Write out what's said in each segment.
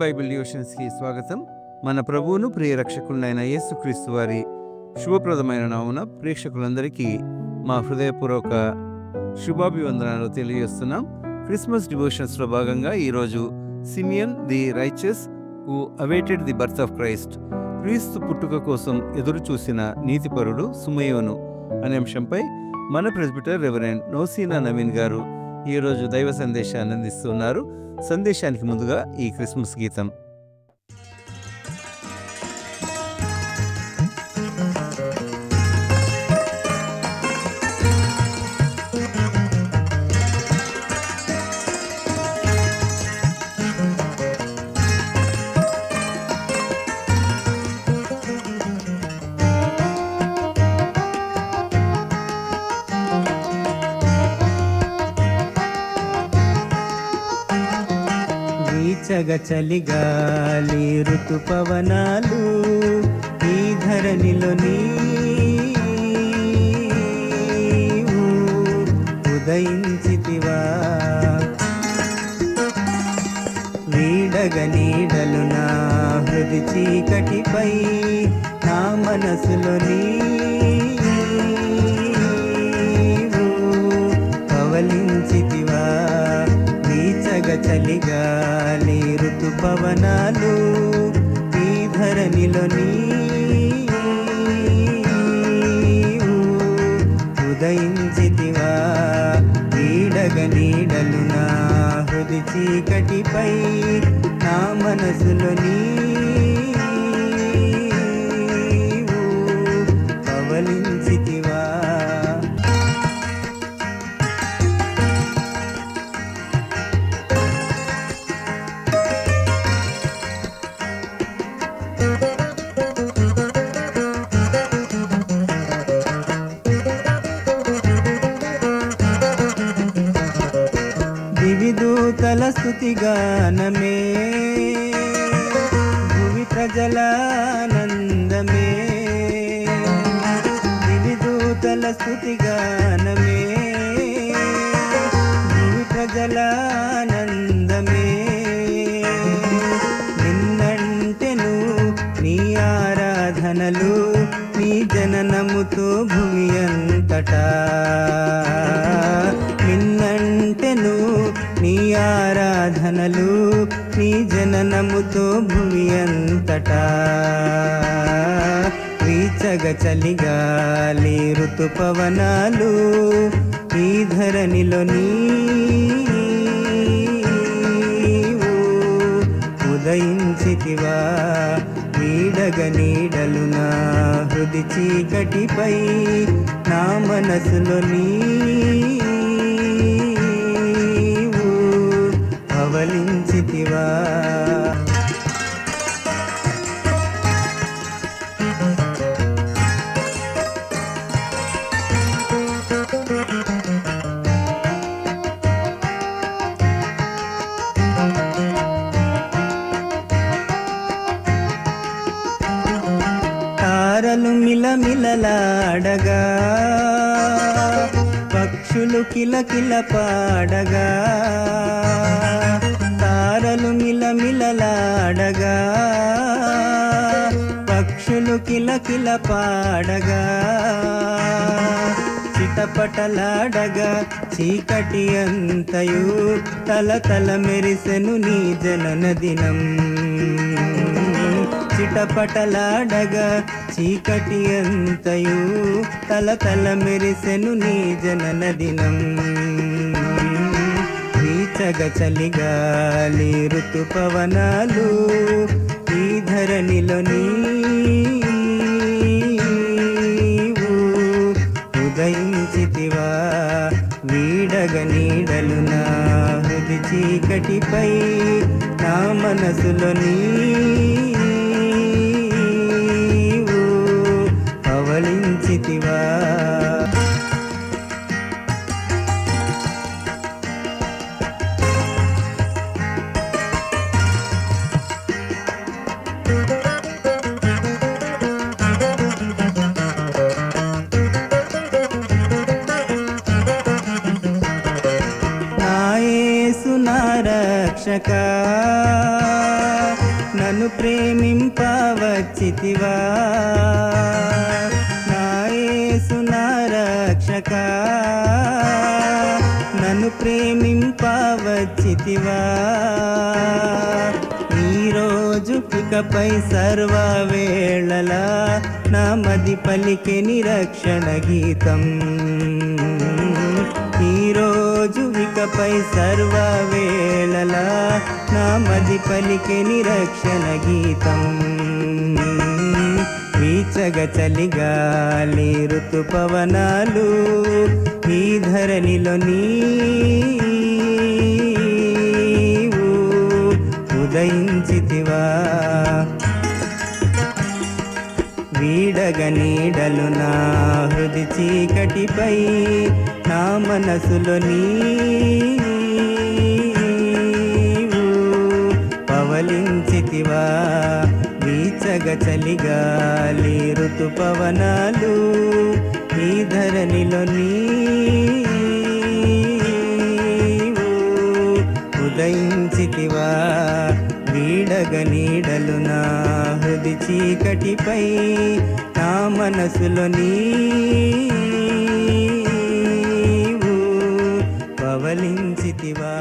Bible డివోషన్స్కి స్వాగతం. మన ప్రభువును ప్రియ రక్షకులైన యేసుక్రీస్తు వారి శుభప్రదమైన నామమున ప్రేక్షకులందరికీ మా హృదయపూర్వక శుభాభివందనాలు తెలియజేస్తున్నాం. క్రిస్మస్ డివోషన్స్లో భాగంగా ఈరోజు Simeon the righteous who awaited the birth of Christ, క్రీస్తు పుట్టుక కోసం ఎదురు చూసిన నీతిపరుడు సుమయోను అనే అంశంపై మన ప్రెస్బిటర్ రెవరెండ్ నోసీనా నవీన్ గారు ఈరోజు దైవ సందేశాన్ని అందిస్తున్నారు. సందేశానికి ముందుగా ఈ క్రిస్మస్ గీతం. వీచగ చలిగాలి ఋతుపవనాలు ఈ ధరణిలో నీవు ఉదయించితివా. వీడగ నీడలు నా హృది చీకటిపై నా మనసులో నీవు పవలించితివా. వీచగ చలిగాలి ఋతుపవనాలు ఈ ధరణిలో నీవు ఉదయించితివా. వీడగ నీడలు నా హృది చీకటిపై నా మనసులో నీవు పవలించితివా. దివిదూతల స్తుతిగానమే, భువి ప్రజలానందమే. దివిదూతల స్తుతిగానమే, భువి ప్రజలానందమే. నిన్నంటెను నీ ఆరాధనలు నీ జననముతో భూమి అంతటా. నిన్నంటెను నీ ఆరాధనలు నీ జననముతో భూమి అంతటా. వీచగ చలిగాలి ఋతుపవనాలు ఈ ధరణిలో నీవు ఉదయించితివా. వీడగ నీడలు నా హృది చీకటిపై నా మనసులో నీవు పవలించితివా. తారలు మిలమిలలాడగా, పక్షులు కిలకిల పాడగా. తారలు మిలమిలలాడగా, పక్షులు కిలకిల పాడగా. చిటపటలాడగా చీకటి అంతయు తలతల మెరిసెను నీ జనన దినం. చిటపటలాడగా చీకటి అంతయు తలతల మెరిసెను నీ జనన దినం. వీచగ చలిగాలి ఋతుపవనాలు ఈ ధరణిలో నీవు ఉదయించితివా. వీడగ నీడలు నా హృది చీకటిపై నా మనసులో నీవు పవలించితివా. నా యేసు నా రక్షక ప్రేమింపవచ్చితివా నా యేసు నా రక్షక నన్ను ప్రేమింపవచ్చితివా ఈరోజు ఇకపై సర్వవేళలా నా మది పలికే నిరక్షణ గీతం ఈరోజు ఇకపై సర్వవేళలా నా మది పలికే నిరక్షణ గీతం వీచగ చలిగాలి ఋతుపవనాలు ఈ ధరణిలో నీవు ఉదయించితివా వీడగ నీడలు నా హృది చీకటిపై నా మనసులో నీవు పవలించితివా వీచగ చలిగాలి ఋతుపవనాలు ఈ ధరణిలో నీవు ఉదయించితివా వీడగ నీడలు నా హృది చీకటిపై నా మనసులో నీవు పవలించితివా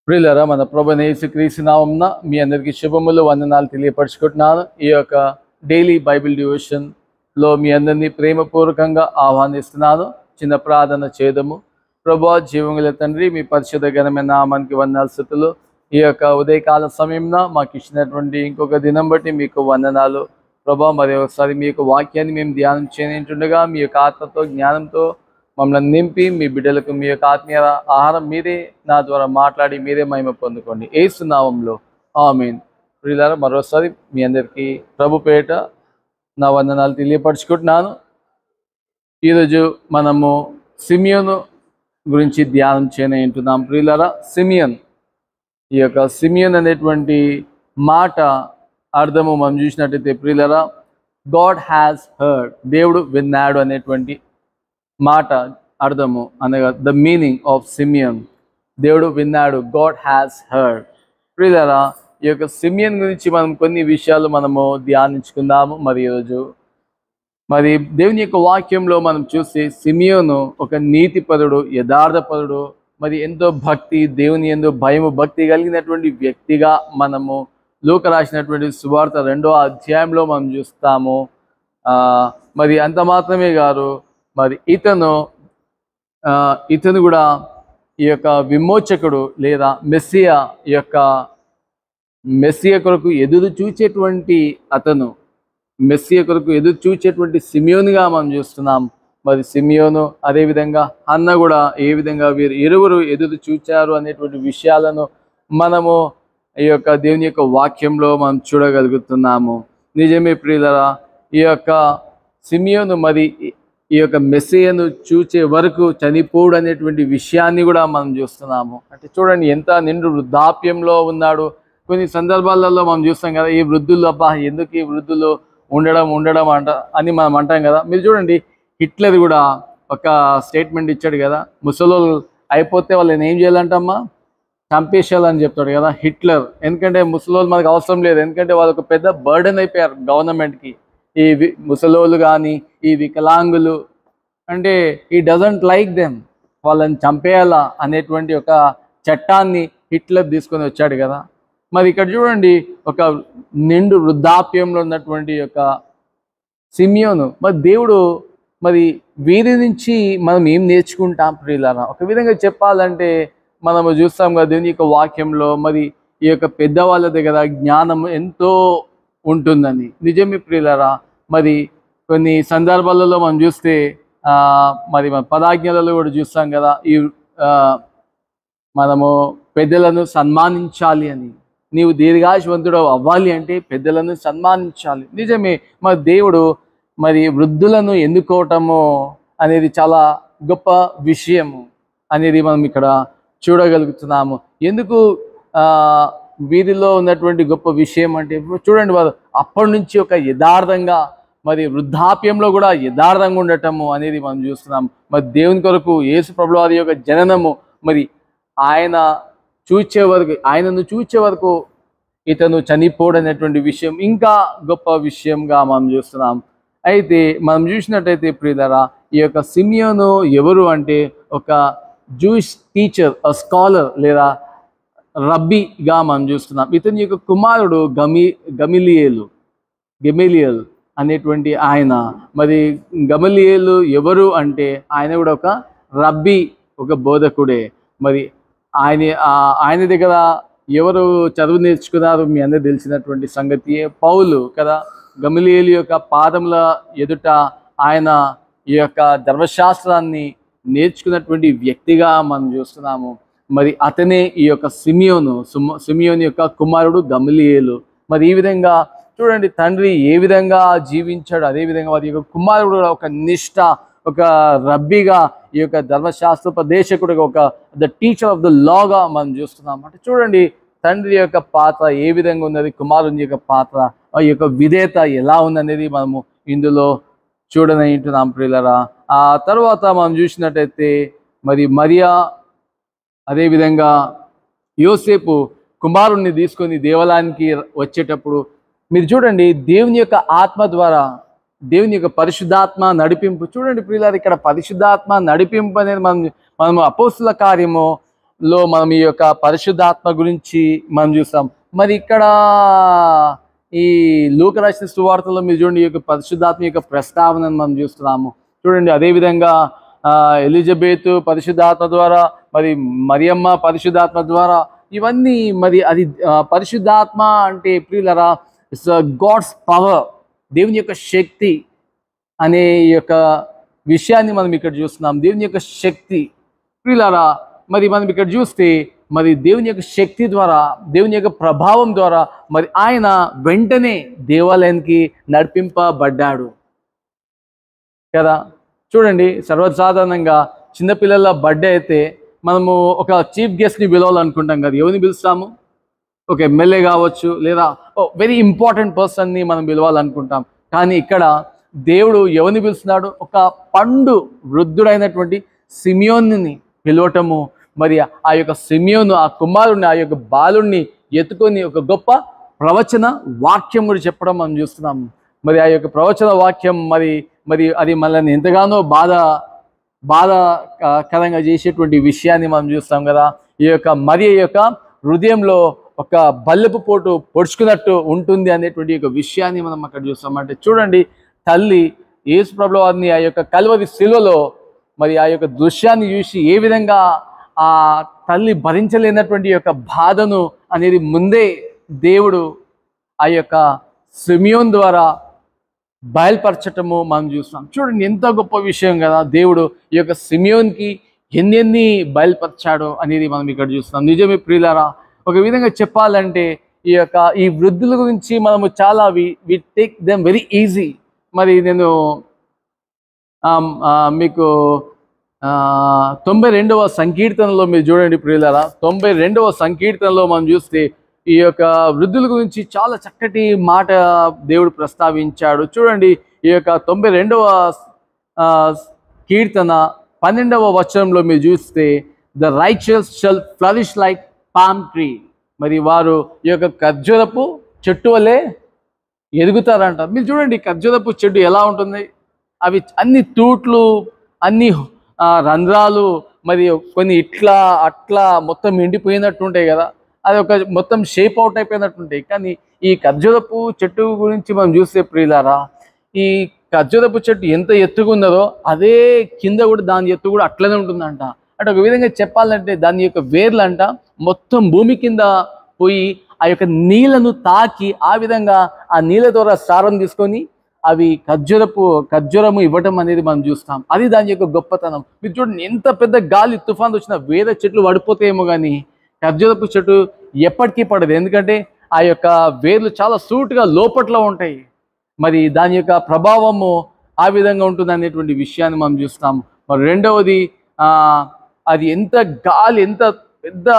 ప్రియులారా, మన ప్రభువైన యేసుక్రీస్తు నామమున మీ అందరికీ శుభములు వందనాలు తెలియపరచుకుంటున్నాను. ఈ యొక్క డైలీ బైబిల్ డివోషన్లో మీ అందరినీ ప్రేమపూర్వకంగా ఆహ్వానిస్తున్నాను. చిన్న ప్రార్థన చేద్దాము. ప్రభువా, జీవముగల తండ్రి, మీ పరిశుద్ధ ఘనమైన నామానికి వందనాలు స్తుతులు. ఈ యొక్క ఉదయకాల సమయంలో మాకు ఇచ్చినటువంటి ఇంకొక దినం బట్టి మీకు వందనాలు ప్రభువా. మరి ఒకసారి మీ యొక్క వాక్యాన్ని మేము ధ్యానం చేయనింటుండగా మీ యొక్క ఆత్మతో జ్ఞానంతో మమ్మల్ని నింపి మీ బిడ్డలకు మీ యొక్క ఆత్మీయ ఆహారం మీరే నా ద్వారా మాట్లాడి మీరే మహిమ పొందుకోండి. యేసు నామములో ఆమేన్. ప్రియులారా, మరోసారి మీ అందరికీ ప్రభు పేట నా వందనాలు తెలియపరచుకుంటున్నాను. ఈరోజు మనము సిమియోను గురించి ధ్యానం చేయనంటున్నాం. ప్రియులారా, సిమియోన్, ఈ యొక్క సిమియోన్ అనేటువంటి మాట అర్థము మనం చూసినట్టయితే ప్రియులారా, గాడ్ హ్యాస్ హర్డ్, దేవుడు విన్నాడు అనేటువంటి మాట అర్థము అనగా ద మీనింగ్ ఆఫ్ సిమియోన్, దేవుడు విన్నాడు, గాడ్ హ్యాస్ హర్డ్. ప్రియులారా, ఈ యొక్క సిమియోన్ గురించి మనం కొన్ని విషయాలు మనము ధ్యానించుకుందాము. మరి ఈరోజు మరి దేవుని యొక్క వాక్యంలో మనం చూసి సిమియోను ఒక నీతిపరుడు, యథార్థపరుడు, మరి ఎంతో భక్తి, దేవుని ఎంతో భయము భక్తి కలిగినటువంటి వ్యక్తిగా మనము లూకా రాసినటువంటి సువార్త 2వ అధ్యాయంలో మనం చూస్తాము. మరి అంత మాత్రమే కాదు, మరి ఇతను కూడా ఈ యొక్క విమోచకుడు లేదా మెస్సియా కొరకు ఎదురు చూచేటువంటి చూచేటువంటి సిమియోనుగా మనం చూస్తున్నాం. మరి సిమియోను అదేవిధంగా అన్న కూడా ఏ విధంగా వీరు ఇరువురు ఎదురు చూచారు అనేటువంటి విషయాలను మనము ఈ యొక్క దేవుని యొక్క వాక్యంలో మనం చూడగలుగుతున్నాము. నిజమే ప్రియులారా, ఈ యొక్క సిమియోను మరి ఈ యొక్క మెస్సియాను చూచే వరకు చనిపోడు అనేటువంటి విషయాన్ని కూడా మనం చూస్తున్నాము. అంటే చూడండి, ఎంత నిండు వృద్ధాప్యంలో ఉన్నాడు. కొన్ని సందర్భాలలో మనం చూస్తాం కదా, ఈ వృద్ధులు అబ్బా ఎందుకు ఈ వృద్ధులు ఉండడం అని మనం అంటాం కదా. మీరు చూడండి, హిట్లర్ కూడా ఒక స్టేట్మెంట్ ఇచ్చాడు కదా, ముసలోళ్ళు అయిపోతే వాళ్ళని ఏం చేయాలంటమ్మా, చంపేసేయాలని చెప్తాడు కదా హిట్లర్. ఎందుకంటే ముసలోళ్ళు మనకు అవసరం లేదు, ఎందుకంటే వాళ్ళు ఒక పెద్ద బర్డెన్ అయిపోయారు గవర్నమెంట్కి. ఈ ముసలోళ్ళు కానీ ఈ వికలాంగులు, అంటే ఈ డజంట్ లైక్ దెమ్, వాళ్ళని చంపేయాలా అనేటువంటి ఒక చట్టాన్ని హిట్లర్ తీసుకొని వచ్చాడు కదా. మరి ఇక్కడ చూడండి, ఒక నిండు వృద్ధాప్యంలో ఉన్నటువంటి యొక్క సిమియోను, మరి దేవుడు మరి వీరి నుంచి మనం ఏం నేర్చుకుంటాం ప్రియులారా? ఒక విధంగా చెప్పాలంటే మనము చూస్తాం కదా దేవుని యొక్క వాక్యంలో, మరి ఈ యొక్క పెద్దవాళ్ళ దగ్గర జ్ఞానం ఎంతో ఉంటుందని. నిజమే ప్రియులారా, మరి కొన్ని సందర్భాలలో మనం చూస్తే మరి మన పదాజ్ఞలలో కూడా చూస్తాం కదా, ఈ మనము పెద్దలను సన్మానించాలి అని. నీవు దీర్ఘాయుష్వంతుడు అవ్వాలి అంటే పెద్దలను సన్మానించాలి. నిజమే, మరి దేవుడు మరి వృద్ధులను ఎన్నుకోవటము అనేది చాలా గొప్ప విషయము అనేది మనం ఇక్కడ చూడగలుగుతున్నాము. ఎందుకు వీరిలో ఉన్నటువంటి గొప్ప విషయం అంటే, చూడండి, వారు అప్పటి నుంచి ఒక యథార్థంగా మరి వృద్ధాప్యంలో కూడా యథార్థంగా ఉండటము అనేది మనం చూస్తున్నాం. మరి దేవుని కొరకు యేసు ప్రభువు వారి యొక్క జననము, మరి ఆయనను చూచే వరకు ఇతను చనిపోడనేటువంటి విషయం ఇంకా గొప్ప విషయంగా మనం చూస్తున్నాం. అయితే మనం చూసినట్టయితే ప్రియులారా, ఈ యొక్క సిమియోను ఎవరు అంటే ఒక జూయిష్ టీచర్, స్కాలర్ లేదా రబ్బీగా మనం చూస్తున్నాం. ఇతని యొక్క కుమారుడు గమలీయేలు అనేటువంటి ఆయన. మరి గమలీయేలు ఎవరు అంటే ఆయన కూడా ఒక రబ్బీ, ఒక బోధకుడే. మరి ఆయన దగ్గర ఎవరు చదువు నేర్చుకున్నారు మీ అందరూ తెలిసినటువంటి సంగతి, పౌలు కదా. గమలీయేలు యొక్క పాదముల ఎదుట ఆయన ఈ యొక్క ధర్మశాస్త్రాన్ని నేర్చుకున్నటువంటి వ్యక్తిగా మనం చూస్తున్నాము. మరి అతనే ఈ యొక్క సిమియోను యొక్క కుమారుడు గమలీయేలు. మరి ఈ విధంగా చూడండి, తండ్రి ఏ విధంగా జీవించాడు, అదేవిధంగా వారి యొక్క కుమారుడు ఒక నిష్ఠ, ఒక రబ్బీగా, ఈ యొక్క ధర్మశాస్త్రోపదేశకుడిగా, ఒక ద టీచర్ ఆఫ్ ద లాగా మనం చూస్తున్నాం. అంటే చూడండి, తండ్రి యొక్క పాత్ర ఏ విధంగా ఉన్నది, కుమారుని యొక్క పాత్ర, ఆ యొక్క విధేయత ఎలా ఉందనేది మనము ఇందులో చూడనంటున్నాం ప్రియులారా. ఆ తర్వాత మనం చూసినట్టయితే మరి మరియా, అదేవిధంగా యోసేపు కుమారుణ్ణి తీసుకొని దేవాలయానికి వచ్చేటప్పుడు మీరు చూడండి, దేవుని యొక్క ఆత్మ ద్వారా, దేవుని యొక్క పరిశుద్ధాత్మ నడిపింపు. చూడండి ప్రియులారా, ఇక్కడ పరిశుద్ధాత్మ నడిపింపు అనేది మనం అపోస్తుల కార్యములో మనం ఈ యొక్క పరిశుద్ధాత్మ గురించి మనం చూస్తాం. మరి ఇక్కడ ఈ లూకా రాసిన సువార్తలో మీరు చూడండి, ఈ యొక్క పరిశుద్ధాత్మ యొక్క ప్రస్తావనను మనం చూస్తున్నాము. చూడండి, అదేవిధంగా ఎలిజబెత్ పరిశుద్ధాత్మ ద్వారా, మరి మరియమ్మ పరిశుద్ధాత్మ ద్వారా, ఇవన్నీ మరి అది పరిశుద్ధాత్మ అంటే ప్రియులారా ఇట్స్ గాడ్స్ పవర్, దేవుని యొక్క శక్తి అనే యొక్క విషయాన్ని మనం ఇక్కడ చూస్తున్నాం. దేవుని యొక్క శక్తి ప్రియులారా, మరి మనం ఇక్కడ చూస్తే మరి దేవుని యొక్క శక్తి ద్వారా, దేవుని యొక్క ప్రభావం ద్వారా మరి ఆయన వెంటనే దేవాలయానికి నడిపింపబడ్డాడు కదా. చూడండి, సర్వసాధారణంగా చిన్నపిల్లల బర్త్డే అయితే మనము ఒక చీఫ్ గెస్ట్ని పిలవాలనుకుంటాం కదా. ఎవరిని పిలుస్తాము? ఒక ఎమ్మెల్యే కావచ్చు, లేదా వెరీ ఇంపార్టెంట్ పర్సన్ని మనం పిలవాలనుకుంటాం. కానీ ఇక్కడ దేవుడు ఎవరిని పిలుస్తున్నాడు? ఒక పండు వృద్ధుడైనటువంటి సిమియోన్ని పిలవటము. మరి ఆ యొక్క సిమియోను ఆ కుమారుడిని, ఆ యొక్క బాలుడిని ఎత్తుకొని ఒక గొప్ప ప్రవచన వాక్యం కూడా చెప్పడం మనం చూస్తున్నాము. మరి ఆ యొక్క ప్రవచన వాక్యం మరి అది మనల్ని ఎంతగానో బాధాకరంగా చేసేటువంటి విషయాన్ని మనం చూస్తాం కదా. ఈ యొక్క మరియ యొక్క హృదయంలో ఒక బల్లెపు పోటు పొడుచుకున్నట్టు ఉంటుంది అనేటువంటి ఒక విషయాన్ని మనం అక్కడ చూస్తాం. అంటే చూడండి, తల్లి యేసు ప్రభువు వారిని ఆ యొక్క కల్వరి శిలువలో మరి ఆ యొక్క దృశ్యాన్ని చూసి ఏ విధంగా ఆ తల్లి భరించలేనటువంటి యొక్క బాధను అనేది ముందే దేవుడు ఆ యొక్క సిమియోన్ ద్వారా బయలుపరచటము మనం చూస్తాం. చూడండి, ఎంత గొప్ప విషయం కదా. దేవుడు ఈ యొక్క సిమియోన్కి ఎన్ని బయలుపరిచాడో అనేది మనం ఇక్కడ చూస్తాం. నిజమే ప్రియులారా, ఒక విధంగా చెప్పాలంటే ఈ వృద్ధుల గురించి మనము చాలా we take them very easy. మరి నేను మీకు 92వ సంకీర్తనలో మీరు చూడండి ప్రియులారా, 92వ సంకీర్తనలో మనం చూస్తే ఈ యొక్క వృద్ధుల గురించి చాలా చక్కటి మాట దేవుడు ప్రస్తావించాడు. చూడండి, ఈ యొక్క 92వ కీర్తన 12వ వచనంలో మీరు చూస్తే the righteous shall flourish like palm tree. మరి వారు ఈ యొక్క ఖర్జూరపు చెట్టు వలె ఎదుగుతారంట. మీరు చూడండి, ఖర్జూరపు చెట్టు ఎలా ఉంటుంది? అవి అన్ని తూట్లు, అన్ని రంధ్రాలు, మరి కొన్ని ఇట్లా అట్లా మొత్తం ఎండిపోయినట్టు ఉంటాయి కదా. అది ఒక మొత్తం షేప్ అవుట్ అయిపోయినట్టుంటాయి. కానీ ఈ ఖర్జూరపు చెట్టు గురించి మనం చూస్తే ప్రియులారా, ఈ ఖర్జూరపు చెట్టు ఎంత ఎత్తుగా ఉన్నదో అదే కింద కూడా దాని ఎత్తు కూడా అట్లనే ఉంటుందంట. అంటే ఒక విధంగా చెప్పాలంటే దాని యొక్క వేర్లంట మొత్తం భూమి కింద పోయి ఆ యొక్క నీళ్లను తాకి ఆ విధంగా ఆ నీళ్ళ ద్వారా సారం తీసుకొని అవి ఖర్జూరము ఇవ్వటం అనేది మనం చూస్తాం. అది దాని యొక్క గొప్పతనం. మీరు చూడండి, ఎంత పెద్ద గాలి తుఫాన్ వచ్చినా వేరే చెట్లు పడిపోతాయేమో కానీ ఖర్జూరపు చెట్టు ఎప్పటికీ పడదు. ఎందుకంటే ఆ యొక్క వేర్లు చాలా సూటుగా లోపట్లో ఉంటాయి. మరి దాని యొక్క ప్రభావము ఆ విధంగా ఉంటుంది అనేటువంటి విషయాన్ని మనం చూస్తాం. మరి రెండవది, అది ఎంత పెద్ద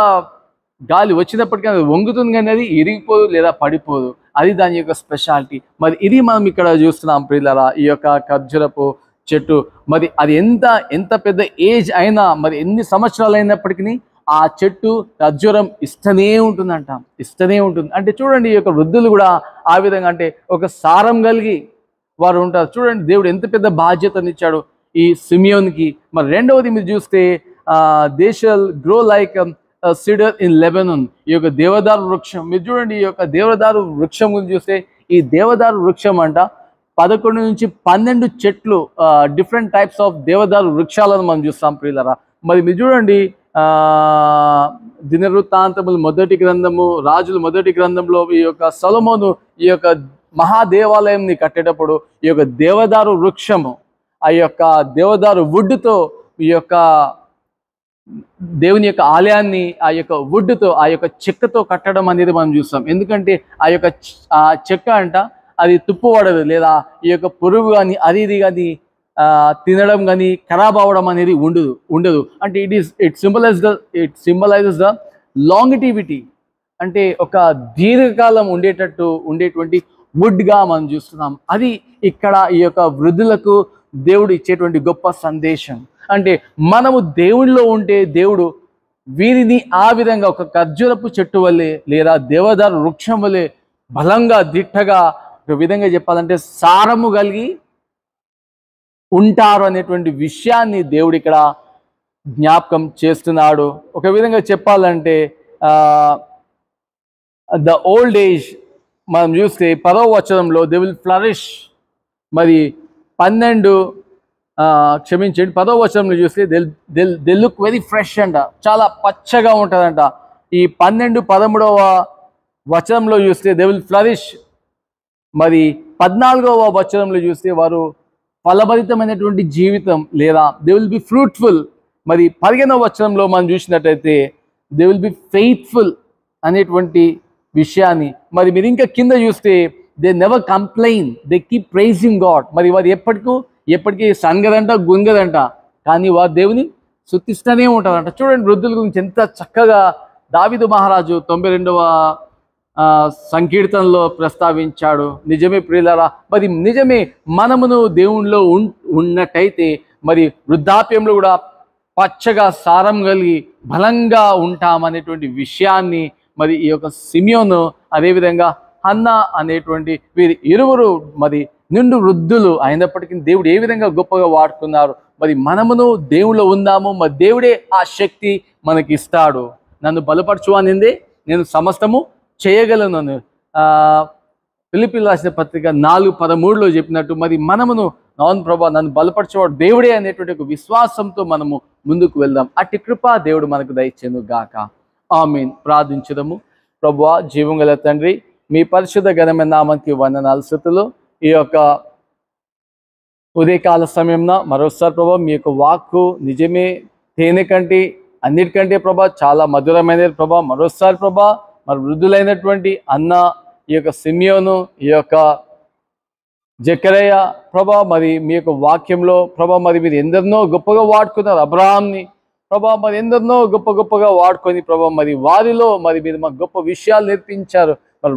గాలి వచ్చినప్పటికీ అది వంగుతుంది కానీ అది ఇరిగిపోదు లేదా పడిపోదు. అది దాని యొక్క స్పెషాలిటీ. మరి ఇది మనం ఇక్కడ చూస్తున్నాం ప్రియులారా, ఈ యొక్క ఖర్జూరపు చెట్టు. మరి అది ఎంత పెద్ద ఏజ్ అయినా, మరి ఎన్ని సంవత్సరాలు అయినప్పటికీ ఆ చెట్టు ఖర్జూరం ఇస్తూనే ఉంటుందంట, ఇస్తూనే ఉంటుంది. అంటే చూడండి, ఈ యొక్క వృద్ధులు కూడా ఆ విధంగా, అంటే ఒక సారం కలిగి వారు ఉంటారు. చూడండి, దేవుడు ఎంత పెద్ద బాధ్యతనిచ్చాడు ఈ సిమియోన్కి. మరి రెండవది మీరు చూస్తే they shall grow like cider in Lebanon. ఈ యొక్క దేవదారు వృక్షం మీరు చూడండి. ఈ యొక్క దేవదారు వృక్షం గురించి చూస్తే, ఈ దేవదారు వృక్షం అంట 11 నుంచి 12 చెట్లు, డిఫరెంట్ టైప్స్ ఆఫ్ దేవదారు వృక్షాలను మనం చూస్తాం ప్రియులరా. మరి మీరు చూడండి, దినవృత్తాంతములు మొదటి గ్రంథము, రాజులు మొదటి గ్రంథంలో ఈ యొక్క సొలొమోను ఈ యొక్క మహాదేవాలయంని కట్టేటప్పుడు ఈ యొక్క దేవదారు వృక్షము, ఆ యొక్క దేవదారు వుడ్తో ఈ యొక్క దేవుని యొక్క ఆలయాన్ని ఆ యొక్క వుడ్తో, ఆ యొక్క చెక్కతో కట్టడం అనేది మనం చూస్తాం. ఎందుకంటే ఆ యొక్క చెక్క అంట అది తుప్పు పడదు, లేదా ఈ యొక్క పురుగు కానీ అది ఇది కానీ తినడం కానీ ఖరాబ్ అవ్వడం అనేది ఉండదు. అంటే ఇట్ సింబలైజెస్ ద లాంగిటివిటీ, అంటే ఒక దీర్ఘకాలం ఉండేటువంటి వుడ్గా మనం చూస్తున్నాం. అది ఇక్కడ ఈ యొక్క వృద్ధులకు దేవుడు ఇచ్చేటువంటి గొప్ప సందేశం. అంటే మనము దేవుడిలో ఉంటే దేవుడు వీరిని ఆ విధంగా ఒక ఖర్జూరపు చెట్టు వల్లే లేదా దేవదారు వృక్షం వల్లే బలంగా దిట్టగా, ఒక విధంగా చెప్పాలంటే సారము కలిగి ఉంటారు అనేటువంటి విషయాన్ని దేవుడు ఇక్కడ జ్ఞాపకం చేస్తున్నాడు. ఒక విధంగా చెప్పాలంటే ద ఓల్డ్ ఏజ్ మనం చూస్తే 10వ వచనంలో దే విల్ ఫ్లరిష్. మరి 10వ వచనంలో చూస్తే దే లుక్ వెరీ ఫ్రెష్ అంట, చాలా పచ్చగా ఉంటుందంట. ఈ 13వ వచనంలో చూస్తే దే విల్ ఫ్లరిష్. మరి 14వ వచనంలో చూస్తే వారు ఫలభరితమైనటువంటి జీవితం, లేదా దే విల్ బి ఫ్రూట్ఫుల్. మరి 15వ వచనంలో మనం చూసినట్టయితే దే విల్ బి ఫెయిత్ఫుల్ అనేటువంటి విషయాన్ని. మరి మీరు ఇంకా కింద చూస్తే they never complain, they keep pricing God. మరి వారు ఎప్పటికీ సంగదంట గుంగదంట, కానీ వారు దేవుని స్తుతిస్తూనే ఉంటారంట. చూడండి, వృద్ధుల గురించి ఎంత చక్కగా దావీదు మహారాజు 92వ సంకీర్తనలో ప్రస్తావించాడు. నిజమే ప్రియులారా, మరి నిజమే మనమును దేవునిలో ఉన్నట్టయితే మరి వృద్ధాప్యంలో కూడా పచ్చగా సారం కలిగి బలంగా ఉంటామనేటువంటి విషయాన్ని మరి ఈ యొక్క సిమియోను, అదేవిధంగా హన్నా అనేటువంటి వీరి ఇరువురు మరి నిండు వృద్ధులు అయినప్పటికీ దేవుడు ఏ విధంగా గొప్పగా వాడుకున్నారు. మరి మనమును దేవుళ్ళో ఉందాము, మరి దేవుడే ఆ శక్తి మనకి ఇస్తాడు. నన్ను బలపరచు అనిందే, నేను సమస్తము చేయగలను. ఫిలిప్పీయులకు రాసిన పత్రిక 4:13లో చెప్పినట్టు మరి మనమును అవును ప్రభా నన్ను బలపరచేవాడు దేవుడే అనేటువంటి ఒక విశ్వాసంతో మనము ముందుకు వెళ్దాం. అట్టి కృప దేవుడు మనకు దయచేను గాక. ఆమేన్. ప్రార్థించుదాము. ప్రభువా, జీవం గల తండ్రి, మీ పరిశుద్ధ ఘనమైన నామానికి వందనాలు స్తుతులు. ఈ యొక్క ఉదయకాల సమయంలో మరోసారి ప్రభా మీ యొక్క వాక్కు నిజమే తేనె కంటే అన్నిటికంటే ప్రభా చాలా మధురమైనది ప్రభా. మరోసారి ప్రభా మరి వృద్ధులైనటువంటి అన్న, ఈ యొక్క సిమియోను, ఈ యొక్క జకరయ్య ప్రభా, మరి మీ యొక్క వాక్యంలో ప్రభా మరి మీరు ఎందరినో గొప్పగా వాడుకున్నారు. అబ్రహాంని ప్రభా మరి ఎందరినో గొప్పగా వాడుకొని ప్రభా మరి వారిలో మరి మీరు మాకు గొప్ప విషయాలు నేర్పించారు. మరి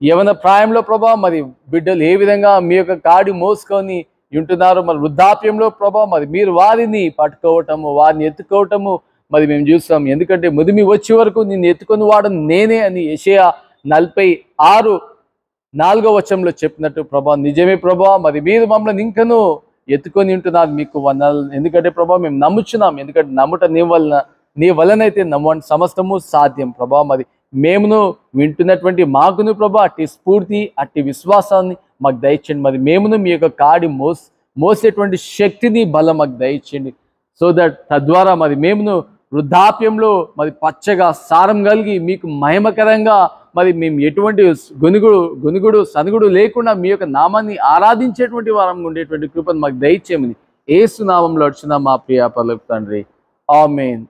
యవన ప్రాయంలో ప్రభా మరి బిడ్డలు ఏ విధంగా మీ యొక్క కాడి మోసుకొని ఉంటున్నారు. మరి వృద్ధాప్యంలో ప్రభా మరి మీరు వారిని పట్టుకోవటము, వారిని ఎత్తుకోవటము మరి మేము చూస్తాం. ఎందుకంటే ముదిమి వచ్చే వరకు నిన్ను ఎత్తుకొని వాడను నేనే అని యెషయా 46:4వ వచనంలో చెప్పినట్టు ప్రభా నిజమే ప్రభా. మరి మీరు మమ్మల్ని ఇంకనూ ఎత్తుకొని ఉంటున్నారు. మీకు వందనాలు. ఎందుకంటే ప్రభా మేము నమ్ముచున్నాం. ఎందుకంటే నమ్ముట నీ వలనైతే నమ్మండి సమస్తము సాధ్యం ప్రభా. మరి మేమును వింటున్నటువంటి మాకును ప్రభా అట్టి స్ఫూర్తి, అట్టి విశ్వాసాన్ని మాకు దయచేయండి. మరి మేమును మీ యొక్క కాడి మోసేటువంటి శక్తిని, బలం మాకు దయచేయండి. సో దట్ తద్వారా మరి మేమును వృద్ధాప్యంలో మరి పచ్చగా సారం కలిగి మీకు మహిమకరంగా మరి మేము ఎటువంటి గొనుగుడు సనుగుడు లేకుండా మీ యొక్క నామాన్ని ఆరాధించేటువంటి వారంగా ఉండేటువంటి కృపను మాకు దయచేయమని యేసు నామంలో అర్చున మా ప్రియ పరలోక తండ్రి. ఆమేన్.